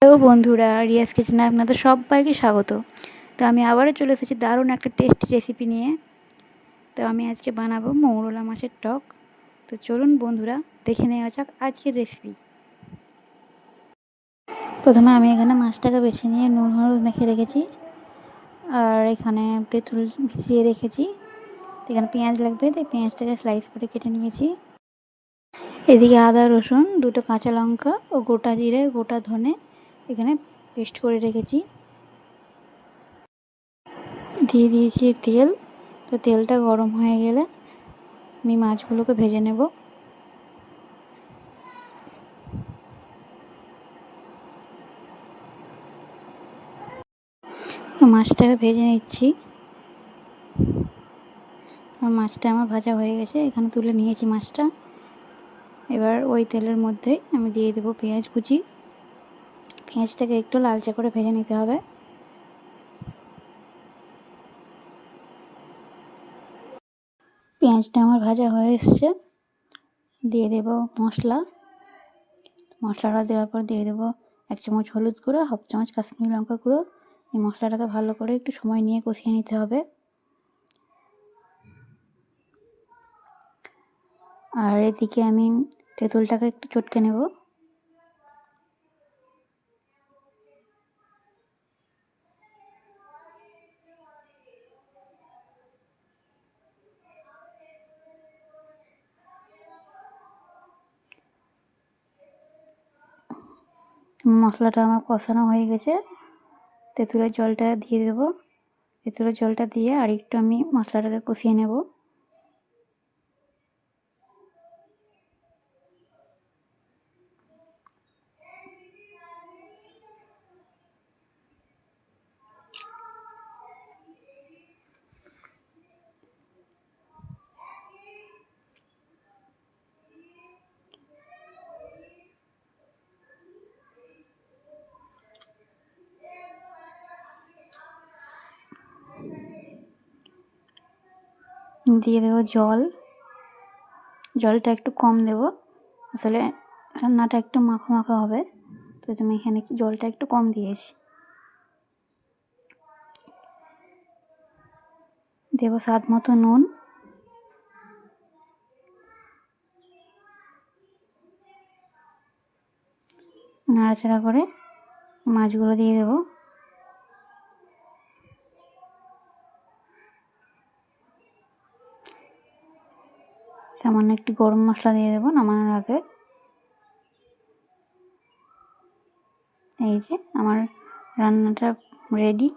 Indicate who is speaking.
Speaker 1: Hello বন্ধুরা, রিয়াজ কিচেনে আপনাদের সবাইকে স্বাগত। তো আমি আবারও চলে এসেছি দারুণ একটা টেস্টি রেসিপি নিয়ে। তো আমি আজকে বানাবো মৌরলা মাছের টক। তো চলুন বন্ধুরা, দেখে নেওয়া যাক আজকের রেসিপি। প্রথমে আমি এখানে মাছটাকে বেছে নিয়ে নুন হলুদ মেখে রেখেছি, আর এখানে তেঁতুল ভিজিয়ে রেখেছি। এখানে পেঁয়াজ লাগবে, তাই পেঁয়াজটাকে স্লাইস করে কেটে নিয়েছি। এদিকে আদা রসুন, দুটো কাঁচা লঙ্কা ও গোটা জিরে গোটা ধনে এখানে পেস্ট করে রেখেছি। দিয়ে দিয়েছি তেল। তো তেলটা গরম হয়ে গেলে আমি মাছগুলোকে ভেজে নেব। মাছটাকে ভেজে নিচ্ছি। মাছটা আমার ভাজা হয়ে গেছে, এখানে তুলে নিয়েছি মাছটা। এবার ওই তেলের মধ্যে আমি দিয়ে দেবো পেঁয়াজ কুচি। পেঁয়াজটাকে একটু লালচে করে ভেজে নিতে হবে। পেঁয়াজটা আমার ভাজা হয়ে এসছে। দিয়ে দেব মশলা। মশলাটা দেওয়ার পর দিয়ে দেবো 1 চামচ হলুদ গুঁড়ো, 1/2 চামচ কাশ্মীরি লঙ্কা গুঁড়ো। এই মশলাটাকে ভালো করে একটু সময় নিয়ে কষিয়ে নিতে হবে। আর এদিকে আমি তেঁতুলটাকে একটু চটকে নেব। মশলাটা আমার কষানো হয়ে গেছে। তেঁতুলের জলটা দিয়ে দেব। তেঁতুলের জলটা দিয়ে আর একটু আমি মশলাটাকে কষিয়ে নেব। দিয়ে দেবো জল। জলটা একটু কম দেব, আসলে রান্নাটা একটু মাখা মাখা হবে, তো তুমি এখানে জলটা একটু কম দিয়েছি। দেব স্বাদ মতো নুন। নাড়াচাড়া করে মাছগুলো দিয়ে দেব। সামান্য একটু গরম মশলা দিয়ে দেবো নামানোর আগে। এই যে আমার রান্নাটা রেডি।